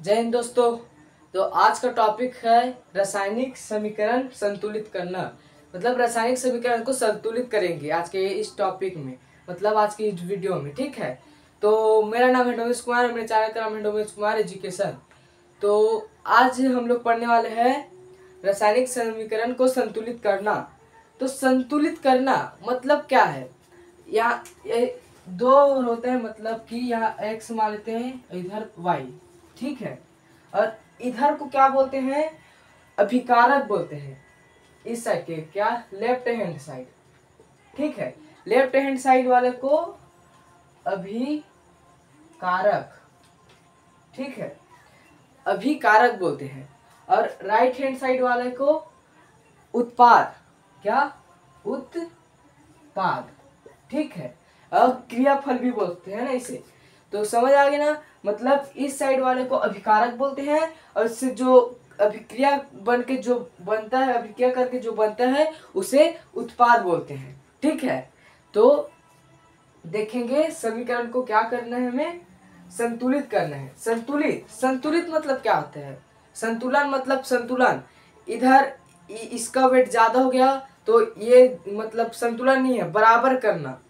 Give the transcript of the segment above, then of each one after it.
जय हिंद दोस्तों। तो आज का टॉपिक है रासायनिक समीकरण संतुलित करना। मतलब रासायनिक समीकरण को संतुलित करेंगे आज के इस टॉपिक में, मतलब आज की इस वीडियो में। ठीक है, तो मेरा नाम है डोमेश कुमार, मेरे चैनल का नाम है डोमेश कुमार एजुकेशन। तो आज हम लोग पढ़ने वाले हैं रासायनिक समीकरण को संतुलित करना। तो संतुलित करना मतलब क्या है? यहाँ दो होते हैं, मतलब कि यहाँ x मान लेते हैं, इधर y। ठीक है, और इधर को क्या बोलते हैं? अभिकारक बोलते हैं। इस साइड के क्या? Left hand side. ठीक है, लेफ्ट हैंड साइड वाले को अभिकारक, ठीक है, अभिकारक बोलते हैं। और राइट हैंड साइड वाले को उत्पाद, क्या? उत्पाद। ठीक है, और क्रियाफल भी बोलते हैं ना इसे। तो समझ आ गया ना? मतलब इस साइड वाले को अभिकारक बोलते हैं, और इससे जो अभिक्रिया बन के जो बनता है, अभिक्रिया करके जो बनता है, उसे उत्पाद बोलते हैं। ठीक है, तो देखेंगे समीकरण को क्या करना है, हमें संतुलित करना है। संतुलित संतुलित मतलब क्या होता है? संतुलन मतलब संतुलन। इधर इसका वेट ज्यादा हो गया तो ये मतलब संतुलन नहीं है, बराबर करना।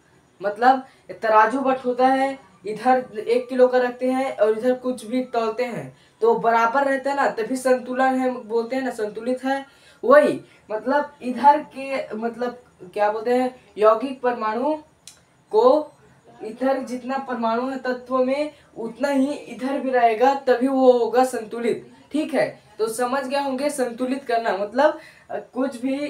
मतलब तराजू बट होता है, इधर 1 किलो का रखते हैं और इधर कुछ भी तौलते हैं तो बराबर रहता है ना, तभी संतुलन है, बोलते हैं ना संतुलित है। वही मतलब इधर के मतलब क्या बोलते हैं, यौगिक परमाणु को, इधर जितना परमाणु है तत्व में उतना ही इधर भी रहेगा, तभी वो होगा संतुलित। ठीक है, तो समझ गए होंगे संतुलित करना मतलब कुछ भी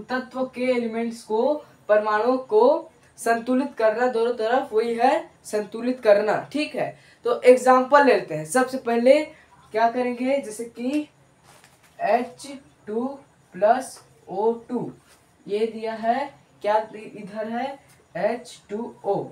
तत्व के एलिमेंट्स को, परमाणु को संतुलित करना दोनों तरफ, वही है संतुलित करना। ठीक है, तो एग्जांपल लेते हैं। सबसे पहले क्या करेंगे, जैसे कि H2 प्लस O2 ये दिया है, क्या इधर है H2O,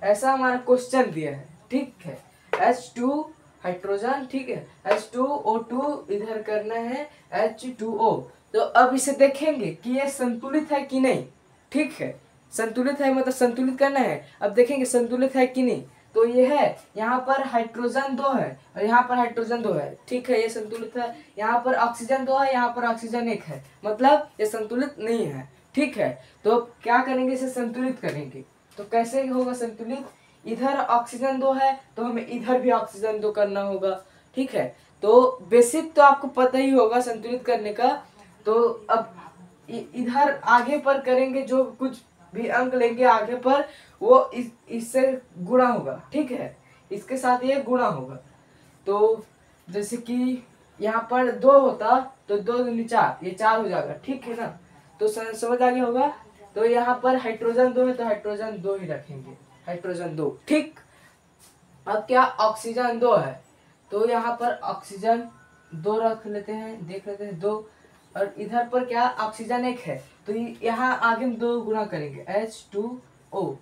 ऐसा हमारा क्वेश्चन दिया है। ठीक है, H2 हाइड्रोजन, ठीक है, H2O2 इधर करना है H2O। तो अब इसे देखेंगे कि ये संतुलित है कि नहीं। ठीक है, संतुलित है मतलब संतुलित करना है। अब देखेंगे संतुलित है कि नहीं। तो ये है, यहाँ पर हाइड्रोजन 2 है और यहाँ पर हाइड्रोजन 2 है। ठीक है, ये संतुलित है। यहाँ पर ऑक्सीजन 2 है, यहाँ पर ऑक्सीजन 1 है, मतलब ये संतुलित नहीं है। ठीक है, तो क्या करेंगे, इसे संतुलित करेंगे। तो कैसे होगा संतुलित? इधर ऑक्सीजन 2 है तो हमें इधर भी ऑक्सीजन 2 करना होगा। ठीक है, तो बेसिक तो आपको पता ही होगा संतुलित करने का। तो अब इधर आगे पर करेंगे, जो कुछ भी अंक लेंगे आगे पर वो इससे गुणा होगा। ठीक है, इसके साथ ये गुणा होगा। तो जैसे कि यहाँ पर 2 होता तो 2 दूनी 4, ये 4 हो जाएगा। ठीक है ना, तो समझ आ गया होगा। तो यहाँ पर हाइड्रोजन 2 है तो हाइड्रोजन 2 ही रखेंगे, हाइड्रोजन 2। ठीक, अब क्या ऑक्सीजन 2 है तो यहाँ पर ऑक्सीजन 2 रख लेते हैं, देख लेते हैं 2। और इधर पर क्या ऑक्सीजन 1 है तो यहाँ आगे हम 2 गुणा करेंगे H2O।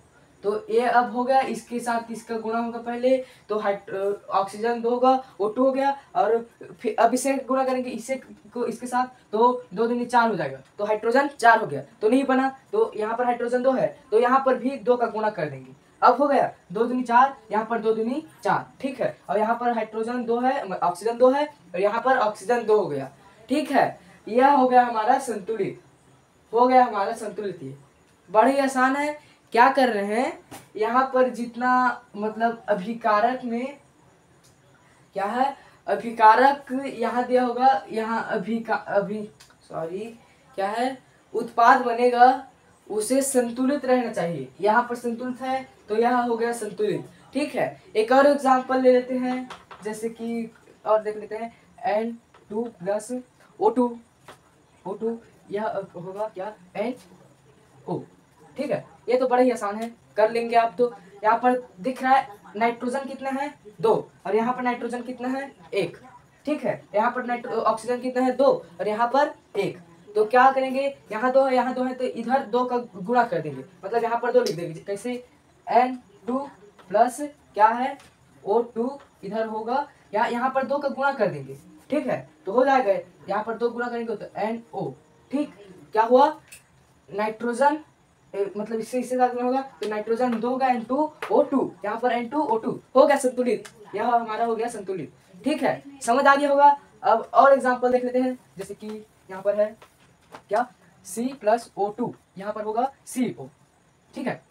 तो ये अब हो गया, इसके साथ इसका गुणा होगा पहले, तो ऑक्सीजन 2 होगा, O2 हो गया। और फिर अब इसे गुणा करेंगे इससे को इसके साथ, तो 2 दूनी 4 हो जाएगा, तो हाइड्रोजन 4 हो गया। तो नहीं बना, तो यहाँ पर हाइड्रोजन 2 है तो यहाँ पर भी 2 का गुणा कर देंगे। अब हो गया 2 दूनी 4, यहाँ पर 2 दूनी 4। ठीक है, और यहाँ पर हाइड्रोजन 2 है, ऑक्सीजन 2 है, और यहाँ पर ऑक्सीजन 2 हो गया। ठीक है, यह हो गया हमारा संतुलित, हो गया हमारा संतुलित। ये बड़ी आसान है। क्या कर रहे हैं, यहाँ पर जितना मतलब अभिकारक में क्या है, अभिकारक यहाँ दिया होगा, यहाँ क्या है, उत्पाद बनेगा, उसे संतुलित रहना चाहिए। यहाँ पर संतुलित है तो यहाँ हो गया संतुलित। ठीक है, एक और एग्जांपल ले लेते हैं, जैसे कि और देख लेते हैं N2 प्लस O2 यह होगा क्या, NO। ठीक है, ये तो बड़ा ही आसान है, कर लेंगे आप। तो यहाँ पर दिख रहा है नाइट्रोजन कितना है 2, और यहाँ पर नाइट्रोजन कितना है 1। ठीक है, यहाँ पर ऑक्सीजन कितना है 2 और यहाँ पर 1। तो क्या करेंगे, यहाँ 2 है, यहाँ 2 है, तो इधर 2 का गुणा कर देंगे, मतलब यहाँ पर 2 लिख देंगे। कैसे, N2 प्लस क्या है O2 इधर होगा, यहाँ पर 2 का गुणा कर देंगे। ठीक है, तो हो जाएगा, यहाँ पर 2 गुणा करेंगे तो NO। ठीक, क्या हुआ, नाइट्रोजन मतलब इससे साथ में होगा तो नाइट्रोजन 2 होगा N2O2, यहाँ पर N2O2 हो गया संतुलित, यह हमारा हो गया संतुलित। ठीक है, समझ आ गया होगा। अब और एग्जांपल देख लेते हैं, जैसे कि यहाँ पर है क्या C+O2, यहाँ पर होगा CO। ठीक है,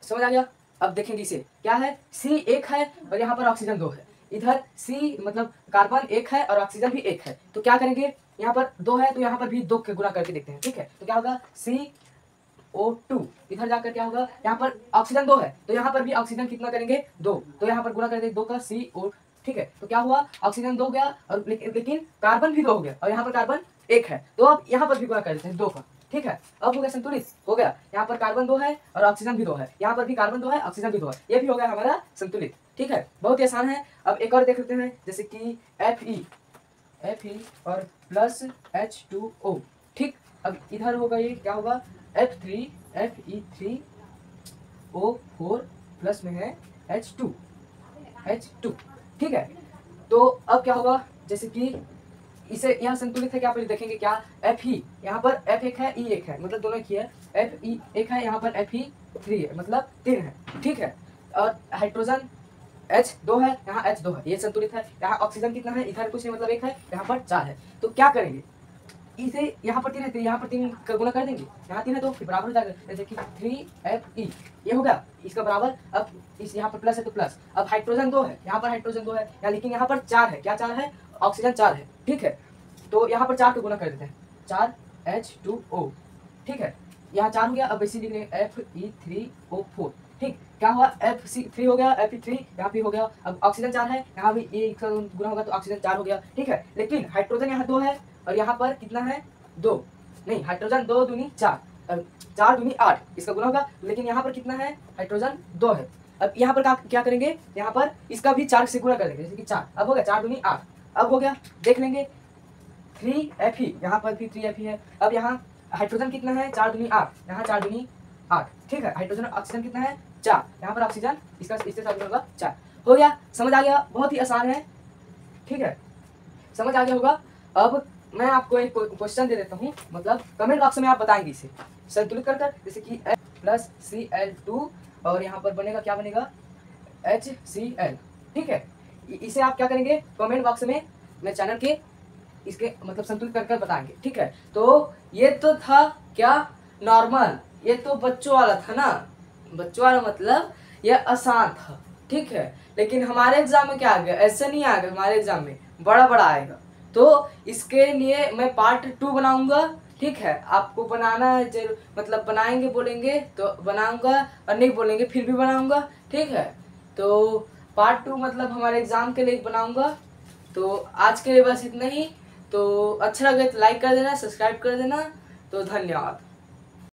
समझ आ गया। अब देखेंगे इसे क्या है, C 1 है और यहाँ पर ऑक्सीजन 2 है, इधर C मतलब कार्बन 1 है और ऑक्सीजन भी 1 है, तो क्या करेंगे, यहाँ पर 2 है तो यहाँ पर भी 2 के गुना करके देखते हैं। ठीक है, तो क्या होगा CO2, इधर जाकर क्या होगा, यहाँ पर ऑक्सीजन 2 है तो यहाँ पर भी ऑक्सीजन कितना करेंगे 2, तो यहाँ पर गुना करेंगे 2 का CO। ठीक है, तो क्या हुआ, ऑक्सीजन 2 हो गया और लेकिन कार्बन भी 2 हो गया और यहाँ पर कार्बन 1 है, तो अब यहाँ पर भी गुना कर देते हैं 2 का। ठीक है, अब हो गया संतुलित, हो गया, यहाँ पर कार्बन 2 है और ऑक्सीजन भी 2 है, यहाँ पर भी कार्बन 2 है ऑक्सीजन भी 2 है, ये भी हो गया हमारा संतुलित। ठीक है, बहुत ही आसान है। अब एक और देख लेते हैं, जैसे कि Fe और प्लस H2O। ठीक, अब इधर होगा ये क्या होगा Fe3O4 प्लस में है H2। ठीक है, तो अब क्या होगा, जैसे कि इसे यहाँ संतुलित है क्या, पहले देखेंगे क्या Fe, यहाँ पर F1 है E1 है, मतलब दोनों ही है, Fe1 है, यहाँ पर Fe3 है, मतलब 3 है। ठीक है, और हाइड्रोजन H2 है, यहाँ H2 है, ये संतुलित है। यहाँ ऑक्सीजन कितना है, इधर कुछ नहीं मतलब 1 है, यहाँ पर 4 है, तो क्या करेंगे, इसे यहाँ पर 3 है तो यहाँ पर 3 का गुना कर देंगे, यहाँ 3 है तो फिर बराबर हो जाएगा, जैसे कि 3Fe, ये हो गया इसका बराबर। अब इस यहाँ पर प्लस है तो प्लस, अब हाइड्रोजन 2 है, यहाँ पर हाइड्रोजन 2 है यहाँ, लेकिन यहाँ पर 4 है, क्या 4 है, ऑक्सीजन 4 है। ठीक है, तो यहाँ पर 4 का गुना कर देते हैं, 4H2O। ठीक है, यहाँ 4 हो गया, अब इसी लिख लेंगे Fe3O4। ठीक, क्या हुआ, Fe3 हो गया, Fe3 यहाँ पे हो गया, अब ऑक्सीजन 4 है, यहाँ भी ये गुना होगा तो ऑक्सीजन 4 हो गया। ठीक है, लेकिन हाइड्रोजन यहाँ 2 है और यहाँ पर कितना है 2, नहीं हाइड्रोजन 2 दूनी 4, 4 दूनी 8, इसका गुना होगा, लेकिन यहाँ पर कितना है, हाइड्रोजन 2 है। अब यहाँ पर क्या करेंगे, यहाँ पर इसका भी 4 से गुना कर देंगे, जैसे कि 4, अब हो गया 4 दूनी 8, अब हो गया, देख लेंगे 3Fe, यहाँ पर भी 3Fe है। अब यहाँ हाइड्रोजन कितना है, 4 दूनी 8, यहाँ 4 दूनी 8। ठीक है, हाइड्रोजन ऑक्सीजन कितना है 4, यहाँ पर ऑक्सीजन इसका इससे साथ होगा 4, हो गया, समझ आ गया, बहुत ही आसान है। ठीक है, समझ आ गया होगा। अब मैं आपको एक क्वेश्चन दे देता हूँ, मतलब कमेंट बॉक्स में आप बताएंगे इसे संतुलित कर जैसे कि H+Cl2 और यहाँ पर बनेगा क्या बनेगा HCl। ठीक है, इसे आप क्या करेंगे, कमेंट बॉक्स में मेरे चैनल के इसके मतलब संतुलित कर बताएंगे। ठीक है, तो ये तो था क्या नॉर्मल, ये तो बच्चों वाला था ना, बच्चों वाला मतलब ये आसान था। ठीक है, लेकिन हमारे एग्जाम में क्या आ गया, ऐसे नहीं आएगा, हमारे एग्जाम में बड़ा बड़ा आएगा, तो इसके लिए मैं पार्ट 2 बनाऊंगा। ठीक है, आपको बनाना है जरूर, मतलब बनाएंगे बोलेंगे तो बनाऊंगा और नहीं बोलेंगे फिर भी बनाऊंगा। ठीक है, तो पार्ट 2 मतलब हमारे एग्जाम के लिए बनाऊंगा। तो आज के लिए बस इतना ही, तो अच्छा लगे तो लाइक कर देना, सब्सक्राइब कर देना, तो धन्यवाद।